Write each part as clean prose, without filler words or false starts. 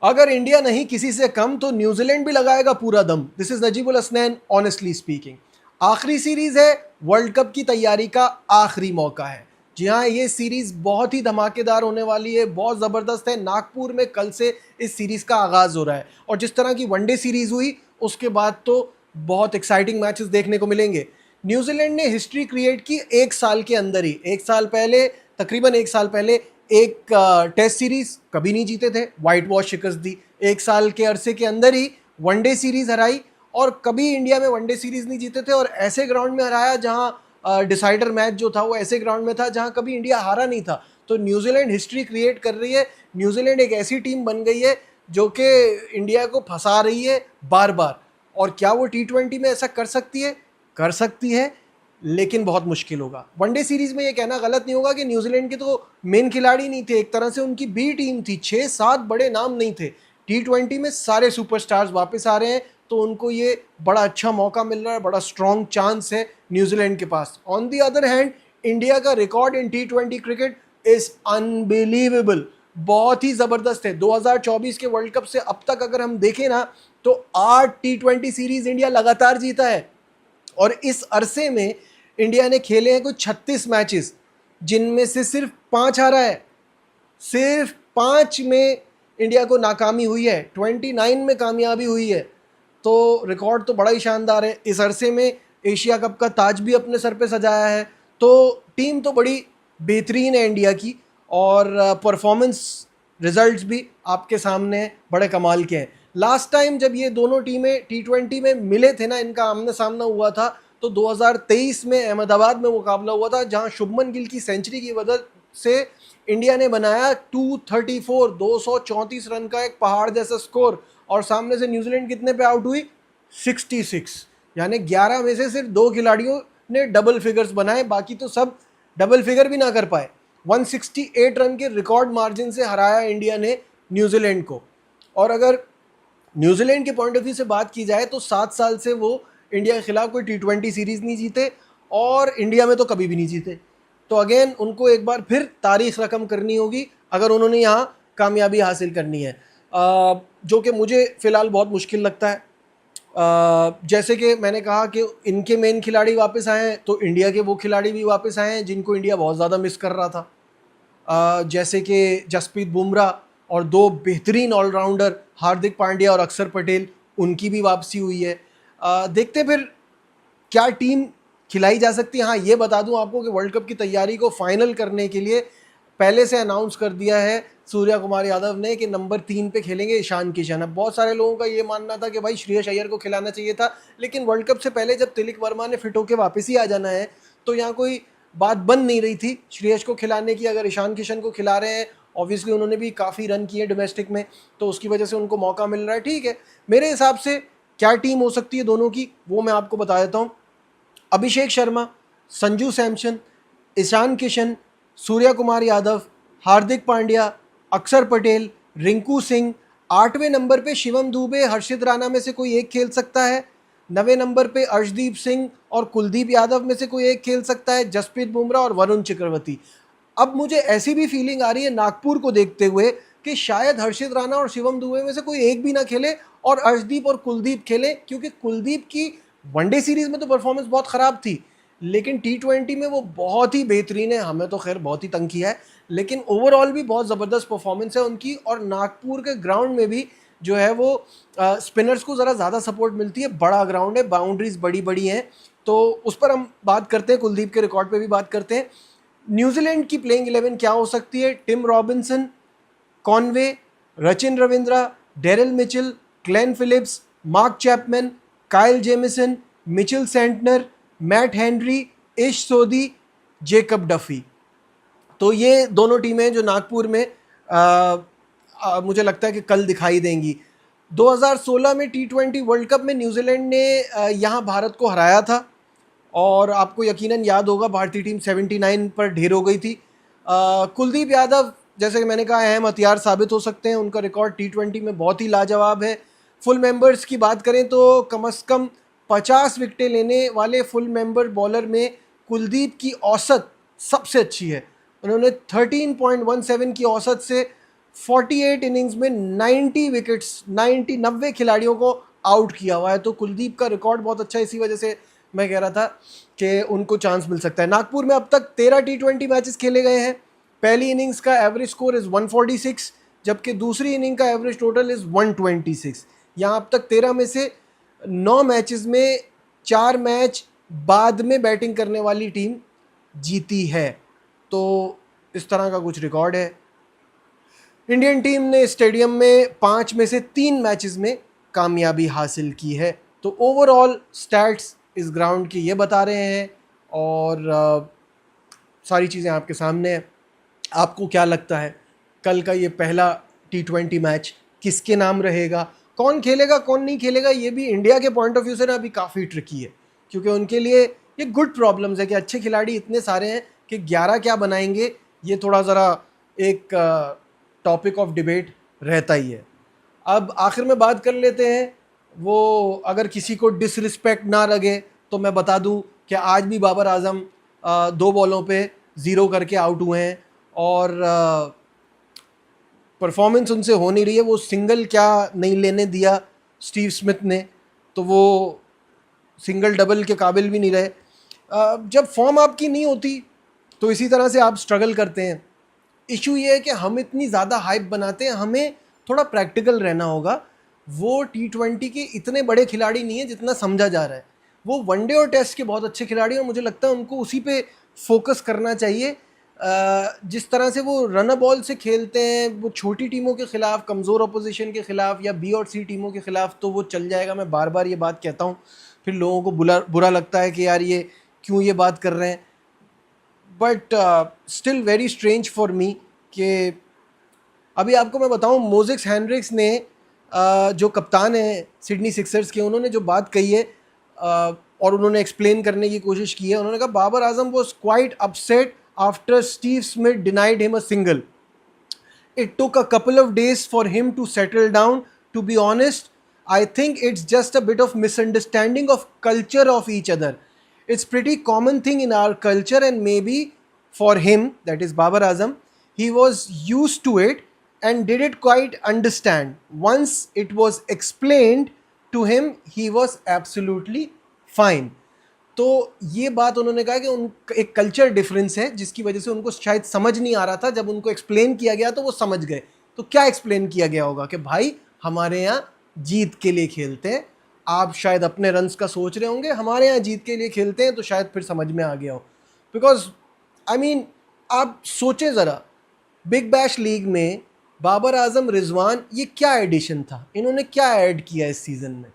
अगर इंडिया नहीं किसी से कम तो न्यूजीलैंड भी लगाएगा पूरा दम। This is Najibul Hasnain, honestly speaking. आखिरी सीरीज है, वर्ल्ड कप की तैयारी का आखिरी मौका है। जी हाँ, ये सीरीज बहुत ही धमाकेदार होने वाली है, बहुत ज़बरदस्त है। नागपुर में कल से इस सीरीज का आगाज़ हो रहा है और जिस तरह की वनडे सीरीज हुई उसके बाद तो बहुत एक्साइटिंग मैचेस देखने को मिलेंगे। न्यूजीलैंड ने हिस्ट्री क्रिएट की एक साल के अंदर ही। एक साल पहले, तकरीबन एक साल पहले, एक टेस्ट सीरीज कभी नहीं जीते थे, वाइट वॉश शिकस्त दी। एक साल के अरसे के अंदर ही वनडे सीरीज हराई और कभी इंडिया में वनडे सीरीज नहीं जीते थे, और ऐसे ग्राउंड में हराया जहां डिसाइडर मैच जो था वो ऐसे ग्राउंड में था जहां कभी इंडिया हारा नहीं था। तो न्यूजीलैंड हिस्ट्री क्रिएट कर रही है। न्यूजीलैंड एक ऐसी टीम बन गई है जो कि इंडिया को फंसा रही है बार बार। और क्या वो T20 में ऐसा कर सकती है? कर सकती है, लेकिन बहुत मुश्किल होगा। वनडे सीरीज में ये कहना गलत नहीं होगा कि न्यूजीलैंड के तो मेन खिलाड़ी नहीं थे, एक तरह से उनकी बी टीम थी, 6-7 बड़े नाम नहीं थे। T20 में सारे सुपरस्टार्स वापस आ रहे हैं, तो उनको ये बड़ा अच्छा मौका मिल रहा है, बड़ा स्ट्रॉन्ग चांस है न्यूजीलैंड के पास। On the other hand, India का record in T20 cricket is unbelievable, बहुत ही ज़बरदस्त है। 2024 के वर्ल्ड कप से अब तक अगर हम देखें ना, तो 8 T20 सीरीज इंडिया लगातार जीता है। और इस अरसे में इंडिया ने खेले हैं कुछ 36 मैचेस, जिनमें से सिर्फ 5 हारा है। सिर्फ 5 में इंडिया को नाकामी हुई है, 29 में कामयाबी हुई है। तो रिकॉर्ड तो बड़ा ही शानदार है। इस अरसे में एशिया कप का ताज भी अपने सर पे सजाया है। तो टीम तो बड़ी बेहतरीन है इंडिया की, और परफॉर्मेंस रिजल्ट्स भी आपके सामने हैं, बड़े कमाल के हैं। लास्ट टाइम जब ये दोनों टीमें T20 में मिले थे ना, इनका आमने सामना हुआ था, तो 2023 में अहमदाबाद में मुकाबला हुआ था, जहां शुभमन गिल की सेंचुरी की वजह से इंडिया ने बनाया 234 रन का एक पहाड़ जैसा स्कोर, और सामने से न्यूजीलैंड कितने पे आउट हुई? 66। यानी 11 में से सिर्फ 2 खिलाड़ियों ने डबल फिगर्स बनाए, बाकी तो सब डबल फिगर भी ना कर पाए। 168 रन के रिकॉर्ड मार्जिन से हराया इंडिया ने न्यूजीलैंड को। और अगर न्यूजीलैंड के पॉइंट ऑफ व्यू से बात की जाए तो 7 साल से वो इंडिया के खिलाफ कोई T20 सीरीज़ नहीं जीते, और इंडिया में तो कभी भी नहीं जीते। तो अगेन उनको एक बार फिर तारीख रकम करनी होगी अगर उन्होंने यहाँ कामयाबी हासिल करनी है, जो कि मुझे फ़िलहाल बहुत मुश्किल लगता है। जैसे कि मैंने कहा कि इनके मेन खिलाड़ी वापस आए हैं, तो इंडिया के वो खिलाड़ी भी वापस आए हैं जिनको इंडिया बहुत ज़्यादा मिस कर रहा था। जैसे कि जसप्रीत बुमराह, और 2 बेहतरीन ऑलराउंडर हार्दिक पांड्या और अक्षर पटेल, उनकी भी वापसी हुई है। देखते फिर क्या टीम खिलाई जा सकती है। हाँ, ये बता दूं आपको कि वर्ल्ड कप की तैयारी को फाइनल करने के लिए पहले से अनाउंस कर दिया है सूर्या कुमार यादव ने कि नंबर 3 पे खेलेंगे ईशान किशन। अब बहुत सारे लोगों का ये मानना था कि भाई श्रेयस अय्यर को खिलाना चाहिए था, लेकिन वर्ल्ड कप से पहले जब तिलक वर्मा ने फिट होकर वापस ही आ जाना है, तो यहाँ कोई बात बन नहीं रही थी श्रेयस को खिलाने की। अगर ईशान किशन को खिला रहे हैं, ऑब्वियसली उन्होंने भी काफ़ी रन किए डोमेस्टिक में, तो उसकी वजह से उनको मौका मिल रहा है, ठीक है। मेरे हिसाब से क्या टीम हो सकती है दोनों की, वो मैं आपको बता देता हूँ। अभिषेक शर्मा, संजू सैमसन, ईशान किशन, सूर्या कुमार यादव, हार्दिक पांड्या, अक्षर पटेल, रिंकू सिंह। 8वें नंबर पे शिवम दुबे, हर्षित राणा में से कोई एक खेल सकता है। 9वें नंबर पे अर्शदीप सिंह और कुलदीप यादव में से कोई एक खेल सकता है। जसप्रीत बुमराह और वरुण चक्रवर्ती। अब मुझे ऐसी भी फीलिंग आ रही है नागपुर को देखते हुए कि शायद हर्षित राणा और शिवम दुबे में से कोई एक भी ना खेले और अर्शदीप और कुलदीप खेले, क्योंकि कुलदीप की वनडे सीरीज में तो परफॉर्मेंस बहुत ख़राब थी, लेकिन T20 में वो बहुत ही बेहतरीन है। हमें तो खैर बहुत ही तंग किया है, लेकिन ओवरऑल भी बहुत ज़बरदस्त परफॉर्मेंस है उनकी। और नागपुर के ग्राउंड में भी जो है वो स्पिनर्स को ज़रा ज़्यादा सपोर्ट मिलती है, बड़ा ग्राउंड है, बाउंड्रीज बड़ी बड़ी हैं, तो उस पर हम बात करते हैं, कुलदीप के रिकॉर्ड पे भी बात करते हैं। न्यूजीलैंड की प्लेइंग 11 क्या हो सकती है? Tim Robinson, Conway, Rachin Ravindra, Daryl Mitchell, Glenn Phillips, Mark Chapman, Kyle Jamieson, Mitchell Santner, Matt Henry, Ish Sodhi, Jacob Duffy. तो ये दोनों टीमें जो नागपुर में मुझे लगता है कि कल दिखाई देंगी। 2016 में T20 वर्ल्ड कप में न्यूजीलैंड ने यहाँ भारत को हराया था, और आपको यकीनन याद होगा भारतीय टीम 79 पर ढेर हो गई थी। कुलदीप यादव, जैसे कि मैंने कहा, अहम हथियार साबित हो सकते हैं। उनका रिकॉर्ड T20 में बहुत ही लाजवाब है। फुल मेंबर्स की बात करें तो कम से कम 50 विकेटें लेने वाले फुल मेंबर बॉलर में कुलदीप की औसत सबसे अच्छी है। उन्होंने 13.17 की औसत से 48 इनिंग्स में 90 विकेट्स, 90 खिलाड़ियों को आउट किया हुआ है। तो कुलदीप का रिकॉर्ड बहुत अच्छा है, इसी वजह से मैं कह रहा था कि उनको चांस मिल सकता है। नागपुर में अब तक 13 T20 मैचेस खेले गए हैं। पहली इनिंग्स का एवरेज स्कोर इज़ 146, जबकि दूसरी इनिंग का एवरेज टोटल इज़ 126। यहाँ अब तक 13 में से 9 मैचेस में 4 मैच बाद में बैटिंग करने वाली टीम जीती है। तो इस तरह का कुछ रिकॉर्ड है। इंडियन टीम ने स्टेडियम में 5 में से 3 मैचेस में कामयाबी हासिल की है। तो ओवरऑल स्टैट्स इस ग्राउंड की ये बता रहे हैं, और सारी चीज़ें आपके सामने हैं। आपको क्या लगता है कल का ये पहला T20 मैच किसके नाम रहेगा, कौन खेलेगा कौन नहीं खेलेगा? ये भी इंडिया के पॉइंट ऑफ व्यू से ना अभी काफ़ी ट्रिकी है, क्योंकि उनके लिए ये गुड प्रॉब्लम्स है कि अच्छे खिलाड़ी इतने सारे हैं कि 11 क्या बनाएंगे, ये थोड़ा ज़रा एक टॉपिक ऑफ डिबेट रहता ही है। अब आखिर में बात कर लेते हैं, वो अगर किसी को डिसरिस्पेक्ट ना लगे तो मैं बता दूं कि आज भी बाबर आजम 2 बॉलों पे 0 करके आउट हुए हैं, और परफॉर्मेंस उनसे हो नहीं रही है। वो सिंगल क्या नहीं लेने दिया स्टीव स्मिथ ने, तो वो सिंगल डबल के काबिल भी नहीं रहे। जब फॉर्म आपकी नहीं होती तो इसी तरह से आप स्ट्रगल करते हैं। इशू ये है कि हम इतनी ज़्यादा हाइप बनाते हैं, हमें थोड़ा प्रैक्टिकल रहना होगा। वो T20 के इतने बड़े खिलाड़ी नहीं है जितना समझा जा रहा है। वो वनडे और टेस्ट के बहुत अच्छे खिलाड़ी हैं, और मुझे लगता है उनको उसी पे फोकस करना चाहिए। जिस तरह से वो रन बॉल से खेलते हैं, वो छोटी टीमों के ख़िलाफ़, कमज़ोर अपोजिशन के ख़िलाफ़ या B और C टीमों के ख़िलाफ़, तो वो चल जाएगा। मैं बार बार ये बात कहता हूँ, फिर लोगों को बुरा लगता है कि यार ये क्यों ये बात कर रहे हैं। But still very strange for me कि अभी आपको मैं बताऊं, मोज़ेस हेनरिक्स ने जो कप्तान है सिडनी सिक्सर्स के, उन्होंने जो बात कही है और उन्होंने एक्सप्लेन करने की कोशिश की है। उन्होंने कहा Babar Azam was quite upset after Steve Smith denied him a single. It took a couple of days for him to settle down. To be honest, I think it's just a bit of misunderstanding of culture of each other. It's pretty common thing in our culture, and maybe for him, that is Babar Azam, he was used to it and didn't quite understand. Once it was explained to him, he was absolutely fine. तो ये बात उन्होंने कहा कि उन एक culture difference है जिसकी वजह से उनको शायद समझ नहीं आ रहा था। जब उनको एक्सप्लेन किया गया तो वो समझ गए। तो क्या एक्सप्लेन किया गया होगा कि भाई हमारे यहाँ जीत के लिए खेलते हैं, आप शायद अपने रन्स का सोच रहे होंगे, हमारे यहाँ जीत के लिए खेलते हैं, तो शायद फिर समझ में आ गया हो। बिकॉज आई मीन आप सोचें ज़रा, बिग बैश लीग में बाबर आजम, रिजवान, ये क्या एडिशन था, इन्होंने क्या ऐड किया इस सीज़न में?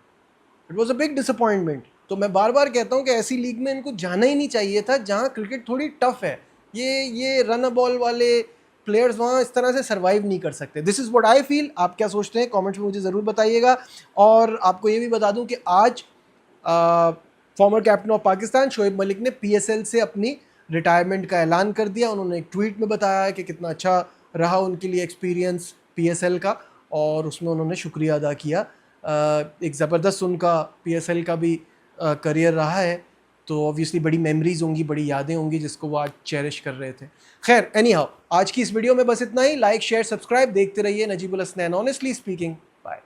It was a big disappointment. तो मैं बार बार कहता हूँ कि ऐसी लीग में इनको जाना ही नहीं चाहिए था जहाँ क्रिकेट थोड़ी टफ है। ये रन बॉल वाले प्लेयर्स वहाँ इस तरह से सर्वाइव नहीं कर सकते। This is what I feel. आप क्या सोचते हैं कमेंट्स में मुझे ज़रूर बताइएगा। और आपको ये भी बता दूँ कि आज former captain of Pakistan Shoaib Malik ने PSL से अपनी रिटायरमेंट का ऐलान कर दिया। उन्होंने एक ट्वीट में बताया कि कितना अच्छा रहा उनके लिए एक्सपीरियंस PSL का, और उसमें उन्होंने शुक्रिया अदा किया। एक ज़बरदस्त उनका PSL का भी करियर रहा है, तो ऑब्वियसली बड़ी मेमोरीज होंगी, बड़ी यादें होंगी जिसको वो आज चेरिश कर रहे थे। खैर, एनी हाउ, आज की इस वीडियो में बस इतना ही। लाइक, शेयर, सब्सक्राइब, देखते रहिए नजीबुल हसनैन ऑनेस्टली स्पीकिंग।